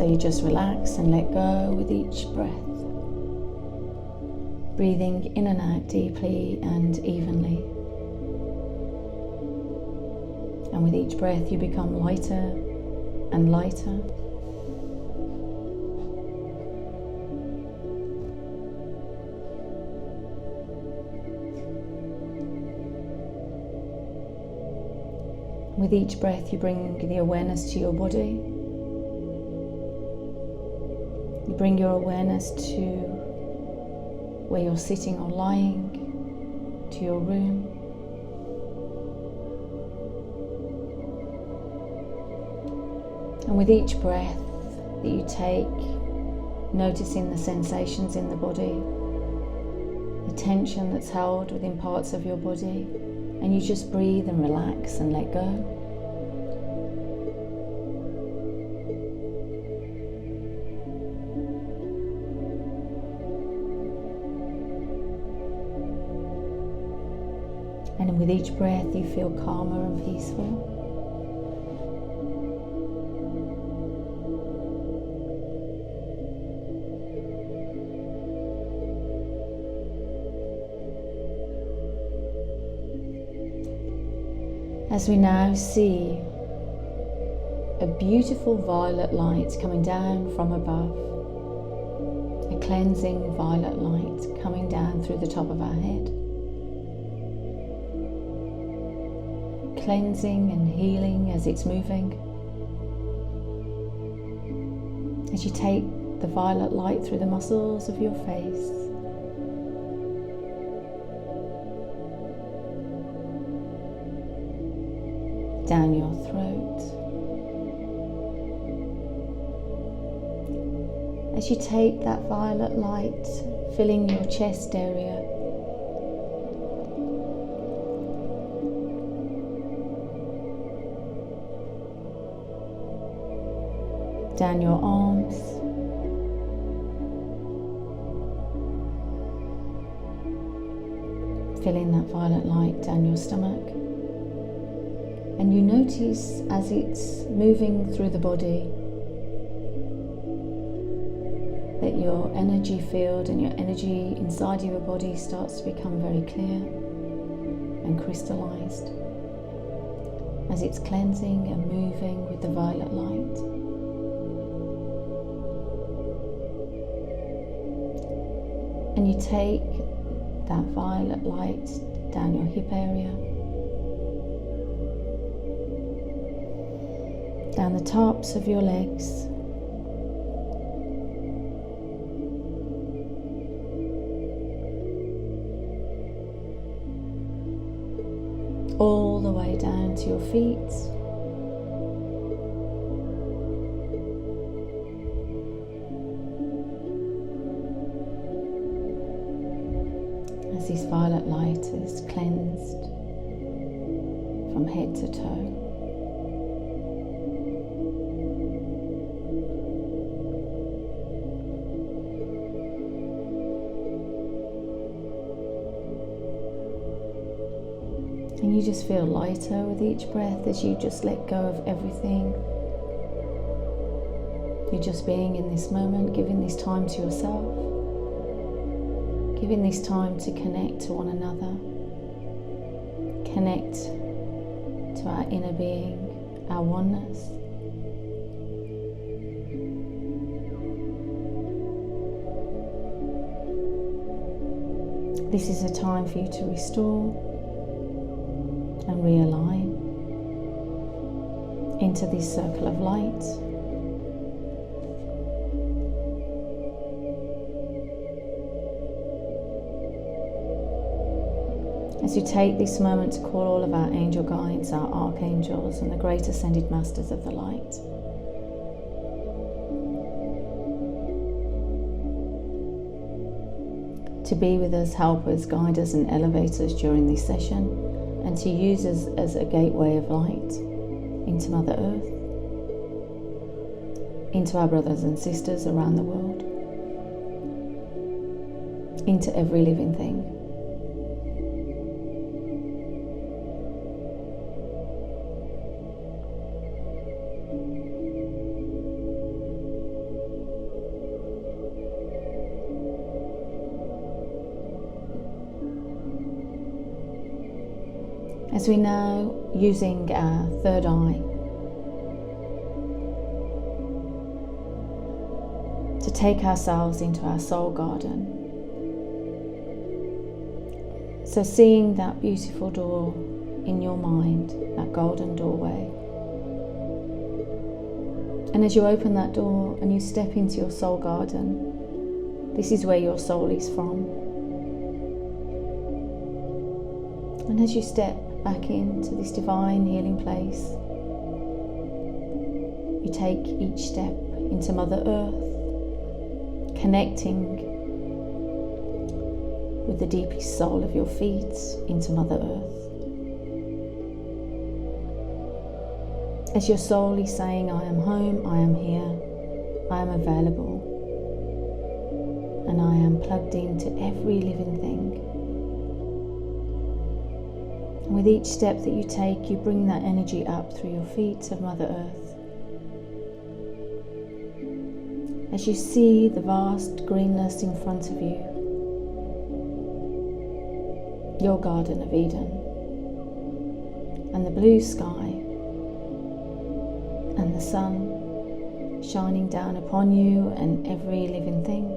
So you just relax and let go with each breath. Breathing in and out deeply and evenly. And with each breath you become lighter and lighter. With each breath you bring the awareness to your body. You bring your awareness to where you're sitting or lying, to your room. And with each breath that you take, noticing the sensations in the body, the tension that's held within parts of your body, and you just breathe and relax and let go. And with each breath you feel calmer and peaceful. As we now see a beautiful violet light coming down from above, a cleansing violet light coming down through the top of our head, cleansing and healing as it's moving. As you take the violet light through the muscles of your face, down your throat. As you take that violet light filling your chest area, down your arms, filling that violet light down your stomach. And you notice as it's moving through the body that your energy field and your energy inside your body starts to become very clear and crystallized as it's cleansing and moving with the violet light. And you take that violet light down your hip area, down the tops of your legs, all the way down to your feet, as this violet light is cleansed from head to toe. And you just feel lighter with each breath as you just let go of everything. You're just being in this moment, giving this time to yourself, giving this time to connect to one another, connect to our inner being, our oneness. This is a time for you to restore and realign into this circle of light. As you take this moment to call all of our angel guides, our archangels, and the great ascended masters of the light. To be with us, help us, guide us, and elevate us during this session, and to use us as a gateway of light into Mother Earth, into our brothers and sisters around the world, into every living thing. As we now, using our third eye, to take ourselves into our soul garden. So seeing that beautiful door in your mind, that golden doorway. And as you open that door and you step into your soul garden, this is where your soul is from. And as you step back into this divine healing place, you take each step into Mother Earth, connecting with the deepest soul of your feet into Mother Earth. As your soul is saying, I am home, I am here, I am available, and I am plugged into every living thing. And with each step that you take, you bring that energy up through your feet of Mother Earth. As you see the vast greenness in front of you, your Garden of Eden, and the blue sky, and the sun shining down upon you and every living thing.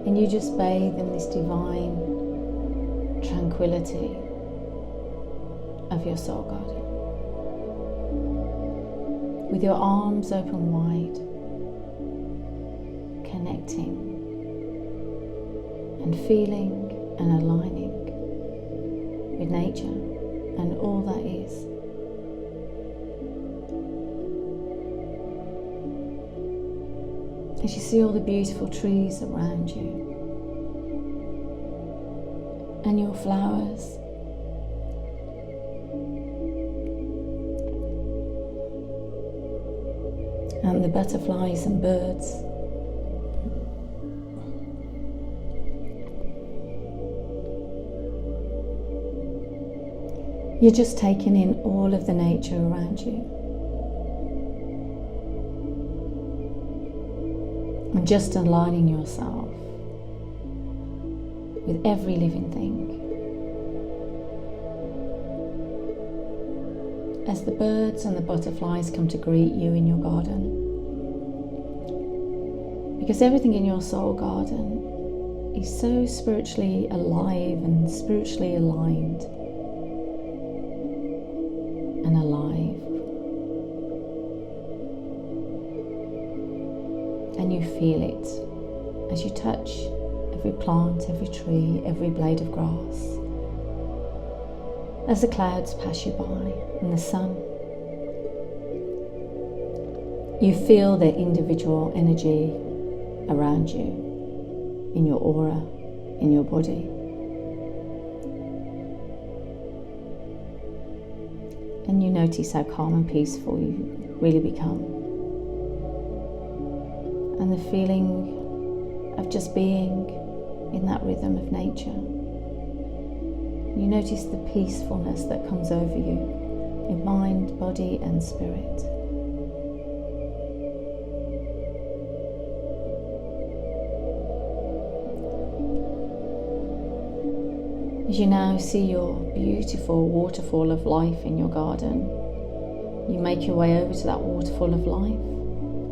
And you just bathe in this divine tranquility of your soul garden, with your arms open wide, connecting and feeling and aligning with nature and all that is. As you see all the beautiful trees around you and your flowers, and the butterflies and birds, you're just taking in all of the nature around you. And just aligning yourself with every living thing. As the birds and the butterflies come to greet you in your garden. Because everything in your soul garden is so spiritually alive and spiritually aligned and alive. And you feel it as you touch every plant, every tree, every blade of grass, as the clouds pass you by and the sun. You feel their individual energy around you, in your aura, in your body. And you notice how calm and peaceful you really become. And the feeling of just being in that rhythm of nature. You notice the peacefulness that comes over you in mind, body and spirit. As you now see your beautiful waterfall of life in your garden, you make your way over to that waterfall of life.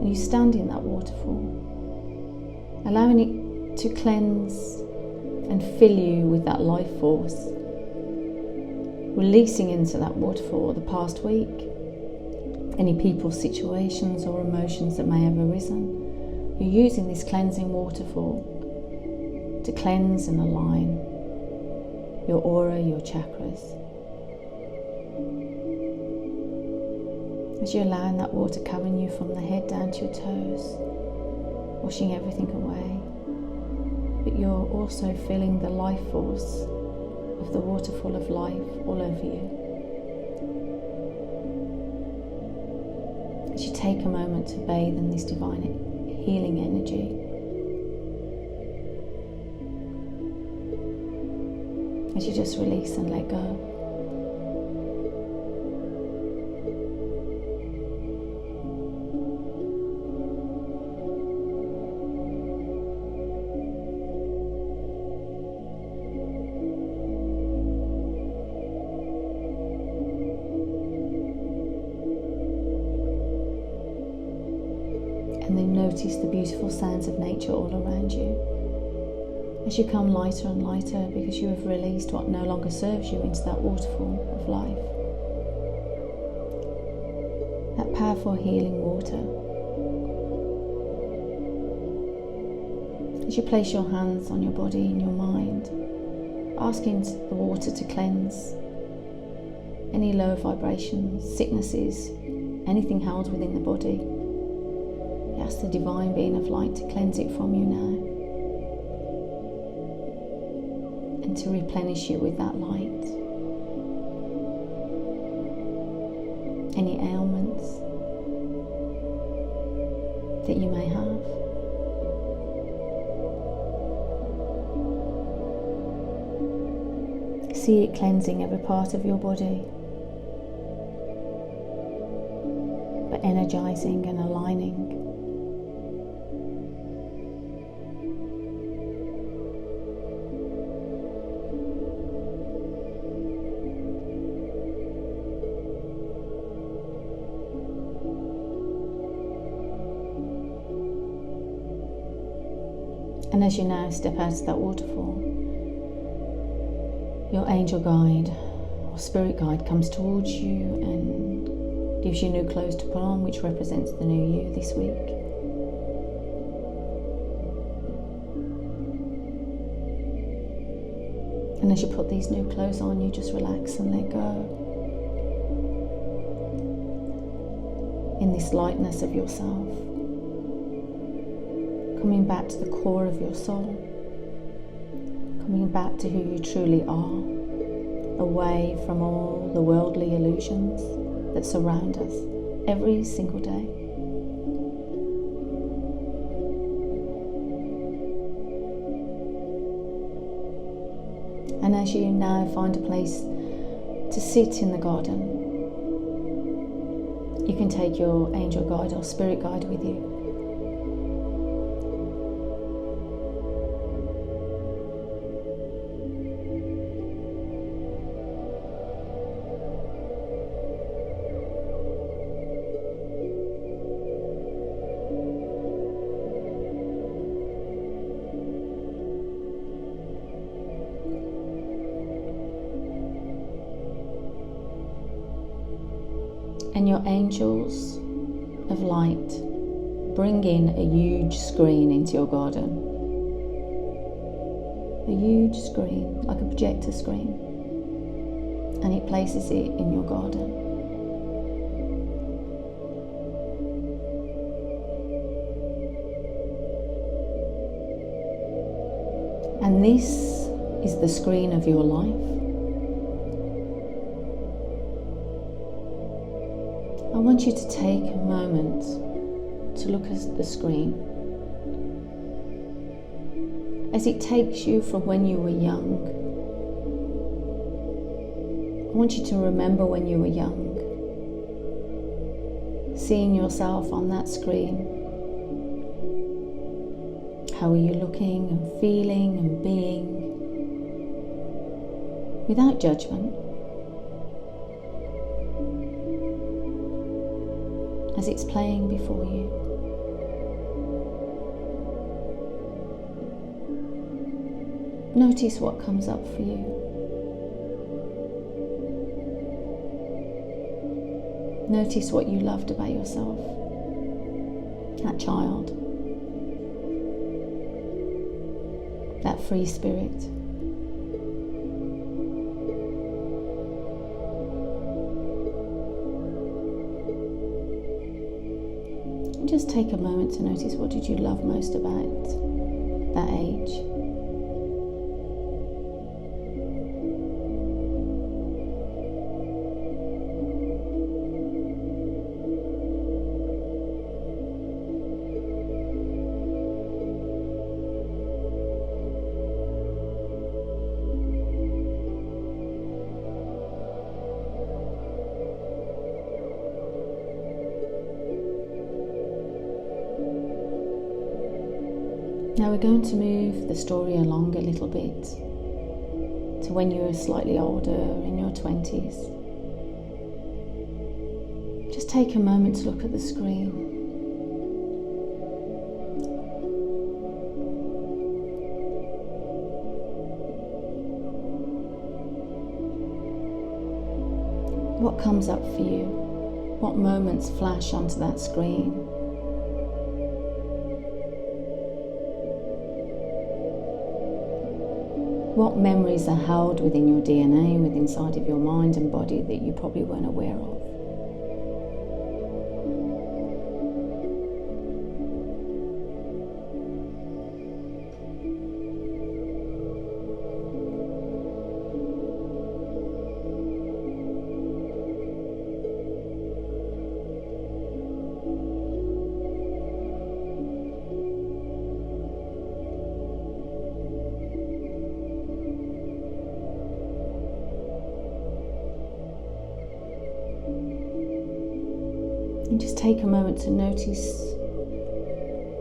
And you stand in that waterfall, allowing it to cleanse and fill you with that life force, releasing into that waterfall the past week, any people, situations or emotions that may have arisen. You're using this cleansing waterfall to cleanse and align your aura, your chakras. As you're allowing that water covering you from the head down to your toes, washing everything away, but you're also feeling the life force of the waterfall of life all over you. As you take a moment to bathe in this divine healing energy, as you just release and let go. And then notice the beautiful sounds of nature all around you. As you come lighter and lighter because you have released what no longer serves you into that waterfall of life. That powerful healing water. As you place your hands on your body and your mind, asking the water to cleanse any low vibrations, sicknesses, anything held within the body. Ask the divine being of light to cleanse it from you now and to replenish you with that light. Any ailments that you may have. See it cleansing every part of your body, but energizing and aligning. And as you now step out of that waterfall, your angel guide or spirit guide comes towards you and gives you new clothes to put on, which represents the new you this week. And as you put these new clothes on, you just relax and let go in this lightness of yourself. Coming back to the core of your soul, coming back to who you truly are, away from all the worldly illusions that surround us every single day. And as you now find a place to sit in the garden, you can take your angel guide or spirit guide with you. And your angels of light bring in a huge screen into your garden. A huge screen, like a projector screen. And it places it in your garden. And this is the screen of your life. I want you to take a moment to look at the screen as it takes you from when you were young. I want you to remember when you were young, seeing yourself on that screen. How are you looking and feeling and being without judgment? As it's playing before you. Notice what comes up for you. Notice what you loved about yourself, that child, that free spirit. Just take a moment to notice, what did you love most about that age? Now we're going to move the story along a little bit to when you were slightly older, in your 20s. Just take a moment to look at the screen What comes up for you? What moments flash onto that screen? What memories are held within your DNA, within inside of your mind and body that you probably weren't aware of? And just take a moment to notice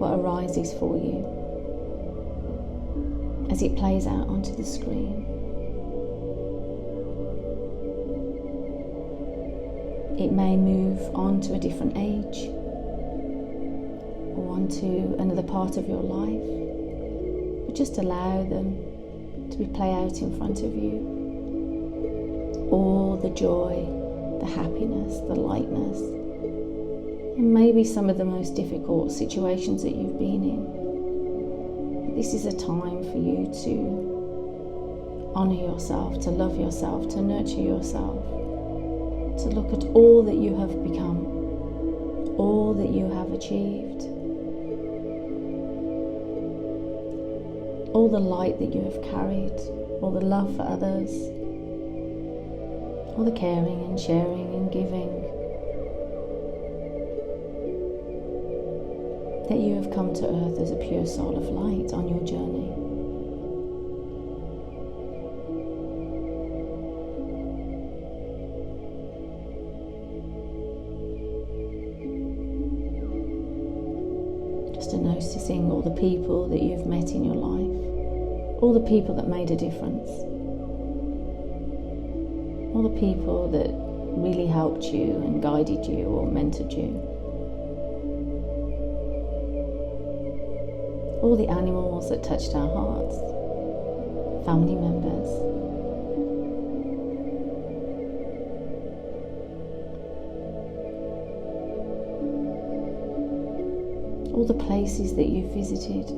what arises for you as it plays out onto the screen. It may move on to a different age or onto another part of your life, but just allow them to be play out in front of you. All the joy, the happiness, the lightness, and maybe some of the most difficult situations that you've been in. This is a time for you to honour yourself, to love yourself, to nurture yourself, to look at all that you have become, all that you have achieved, all the light that you have carried, all the love for others, all the caring and sharing and giving that you have come to earth as a pure soul of light on your journey. Just noticing all the people that you've met in your life, all the people that made a difference, all the people that really helped you and guided you or mentored you. All the animals that touched our hearts, family members. All the places that you've visited.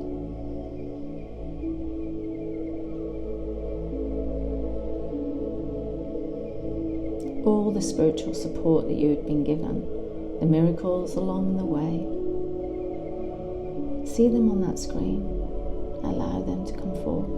All the spiritual support that you had been given, the miracles along the way. See them on that screen. Allow them to come forth.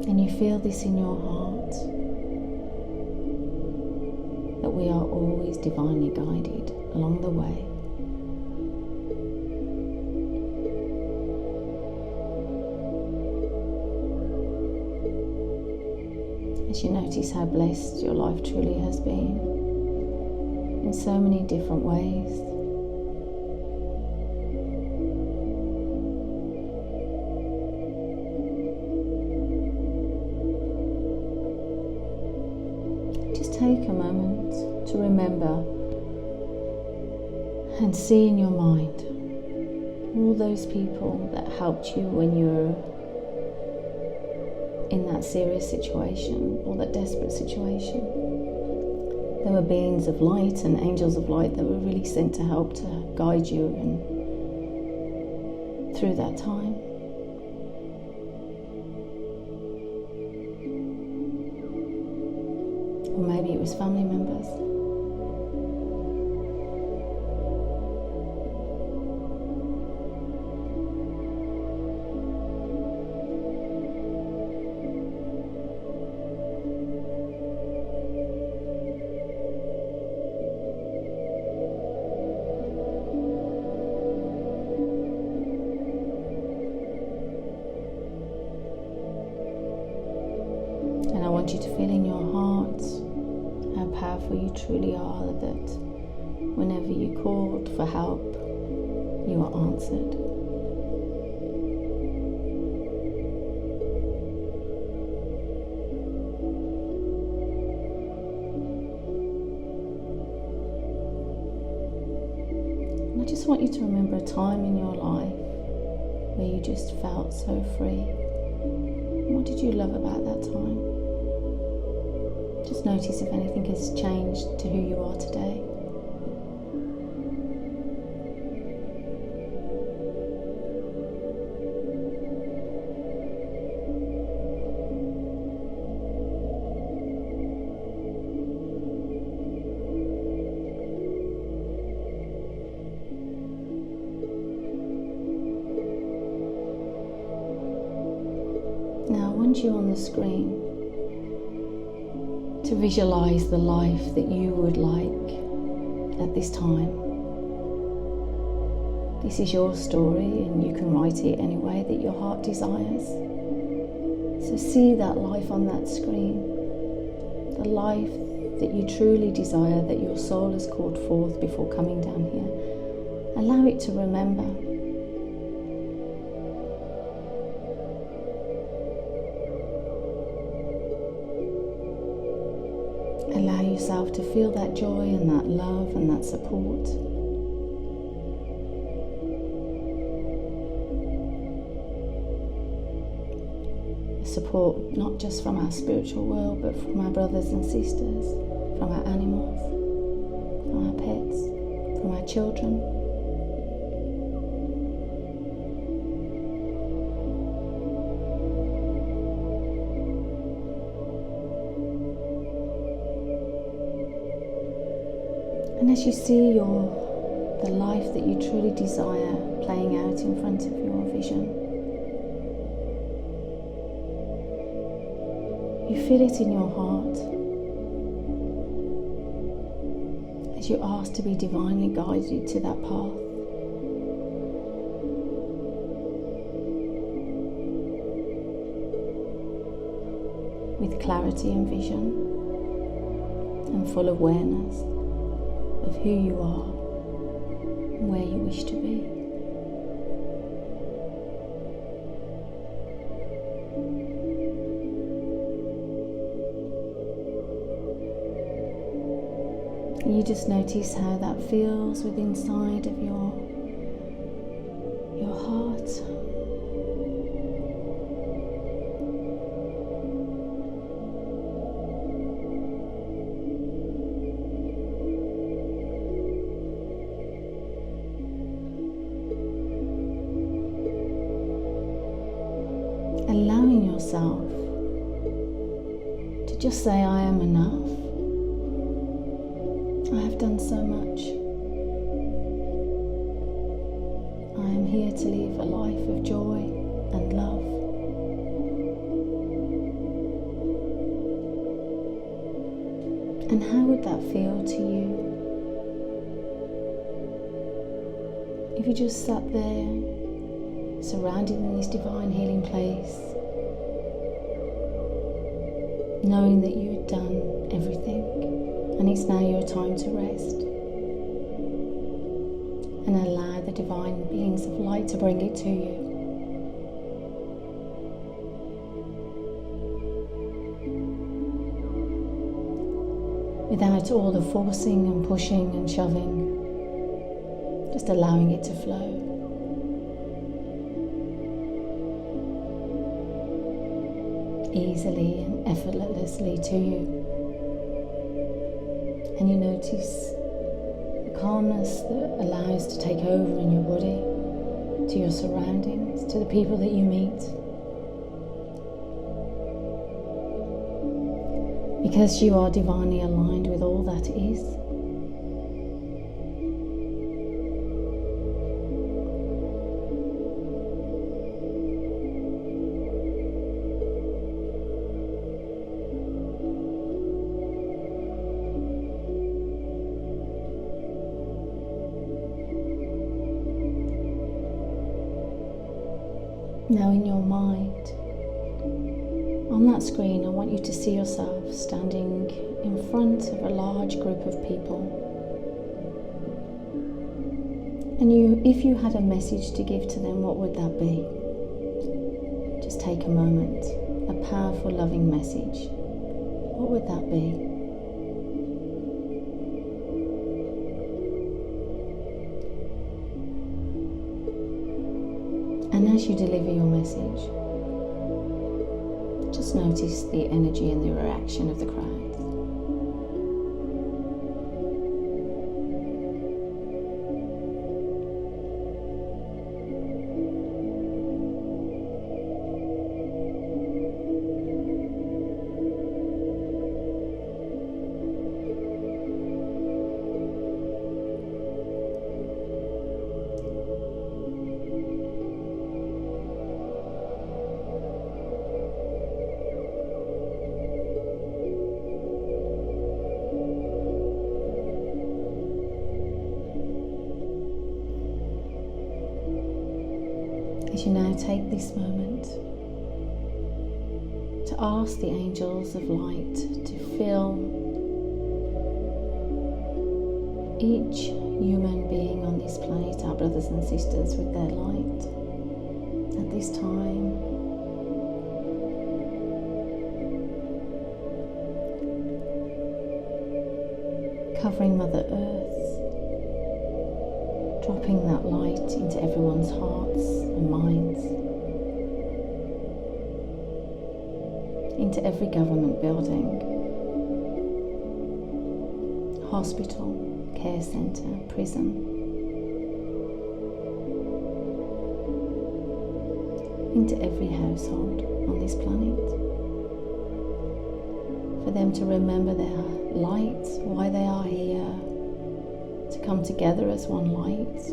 And you feel this in your heart, that we are always divinely guided along the way. As you notice how blessed your life truly has been in so many different ways. Take a moment to remember and see in your mind all those people that helped you when you were in that serious situation or that desperate situation. There were beings of light and angels of light that were really sent to help to guide you and through that time. Or maybe it was family members. And I want you to feel in your heart how powerful you truly are, that whenever you called for help, you were answered. just want you to remember a time in your life where you just felt so free. What did you love about that time? Just notice if anything has changed to who you are today. Now, I want you on the screen to visualize the life that you would like at this time. This is your story, and you can write it any way that your heart desires. So see that life on that screen, the life that you truly desire, that your soul has called forth before coming down here. Allow it to remember. Allow yourself to feel that joy and that love and that support. Support not just from our spiritual world, but from our brothers and sisters, from our animals, from our pets, from our children. And as you see the life that you truly desire playing out in front of your vision, you feel it in your heart as you ask to be divinely guided to that path. With clarity and vision and full awareness of who you are and where you wish to be. And you just notice how that feels within inside of your heart. Allowing yourself to just say, I am enough. I have done so much. I am here to live a life of joy and love. And how would that feel to you if you just sat there, surrounded in this divine healing place, knowing that you had done everything and it's now your time to rest, and allow the divine beings of light to bring it to you. Without all the forcing and pushing and shoving, just allowing it to flow. Easily and effortlessly to you. And you notice the calmness that allows to take over in your body, to your surroundings, to the people that you meet. Because you are divinely aligned with all that is. Now in your mind, on that screen, I want you to see yourself standing in front of a large group of people. And if you had a message to give to them, what would that be? Just take a moment, a powerful, loving message. What would that be? And as you deliver your message, just notice the energy and the reaction of the crowd. As you now take this moment to ask the angels of light to fill each human being on this planet, our brothers and sisters, with their light at this time. Covering Mother Earth, dropping that light into everyone's hearts and minds, into every government building, hospital, care centre, prison, into every household on this planet, for them to remember their light, why they are here, to come together as one light,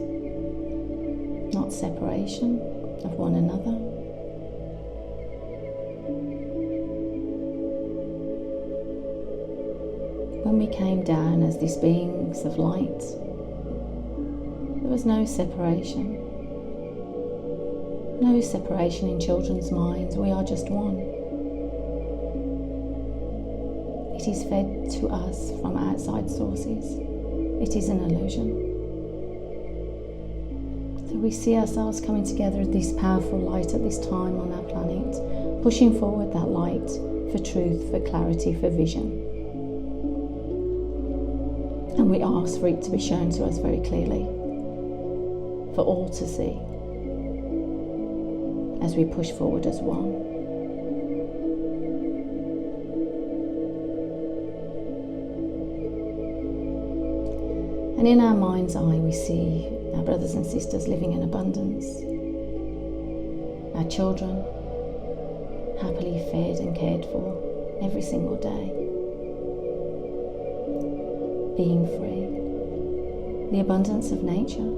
not separation of one another. When we came down as these beings of light, there was no separation. No separation in children's minds. We are just one. It is fed to us from outside sources. It is an illusion. So we see ourselves coming together as this powerful light at this time on our planet, pushing forward that light for truth, for clarity, for vision. And we ask for it to be shown to us very clearly, for all to see, as we push forward as one. And in our mind's eye, we see our brothers and sisters living in abundance, our children happily fed and cared for every single day, being free, the abundance of nature.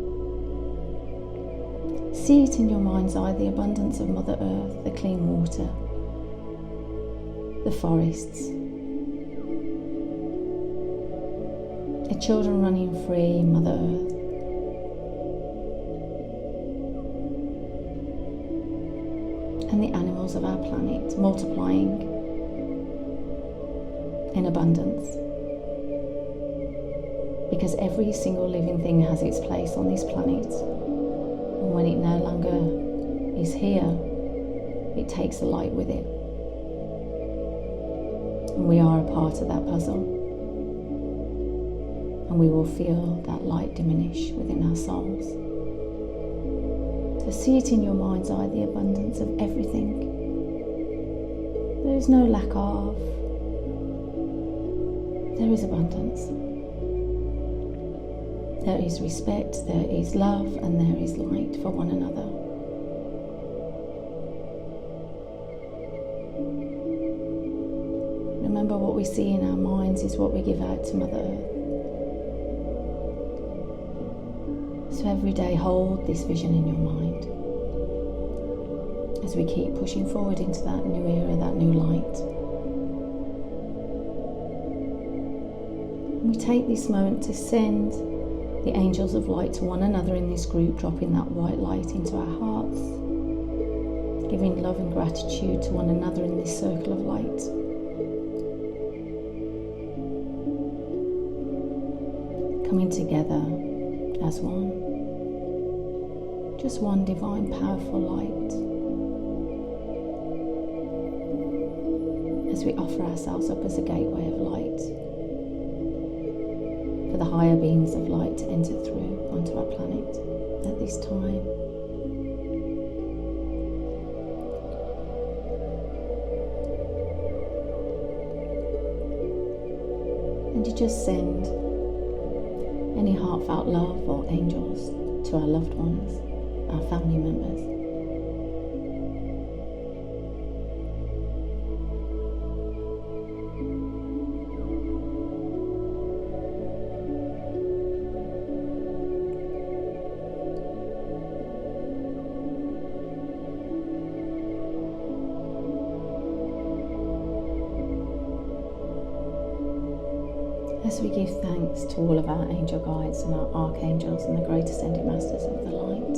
See it in your mind's eye, the abundance of Mother Earth, the clean water, the forests, the children running free in Mother Earth. And the animals of our planet multiplying in abundance. Because every single living thing has its place on this planet. And when it no longer is here, it takes the light with it. And we are a part of that puzzle. And we will feel that light diminish within our souls. So see it in your mind's eye, the abundance of everything. There is no lack of. There is abundance. There is respect, there is love, and there is light for one another. Remember, what we see in our minds is what we give out to Mother Earth. So every day hold this vision in your mind as we keep pushing forward into that new era, that new light. And we take this moment to send the angels of light to one another in this group, dropping that white light into our hearts, giving love and gratitude to one another in this circle of light. Coming together as one. Just one divine, powerful light. As we offer ourselves up as a gateway of light for the higher beings of light to enter through onto our planet at this time. And you just send any heartfelt love or angels to our loved ones, our family members. As we give thanks to all of our angel guides and our archangels and the great ascended masters of the light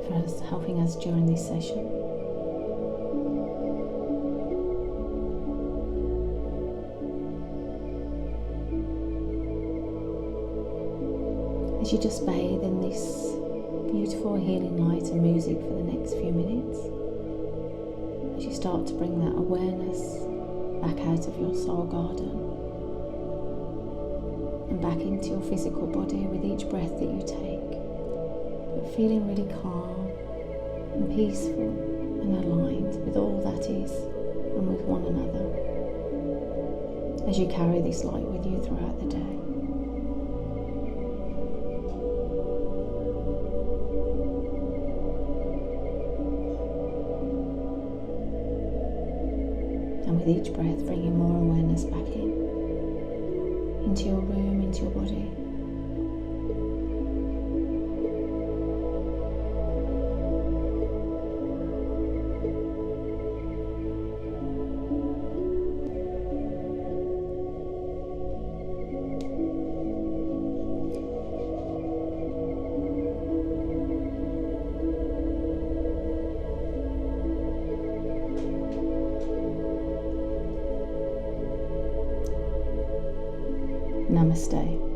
for helping us during this session. As you just bathe in this beautiful healing light and music for the next few minutes, as you start to bring that awareness back out of your soul garden and back into your physical body with each breath that you take, but feeling really calm and peaceful and aligned with all that is and with one another as you carry this light with you throughout the day. And with each breath, bringing more awareness back into your room, into your body. Namaste.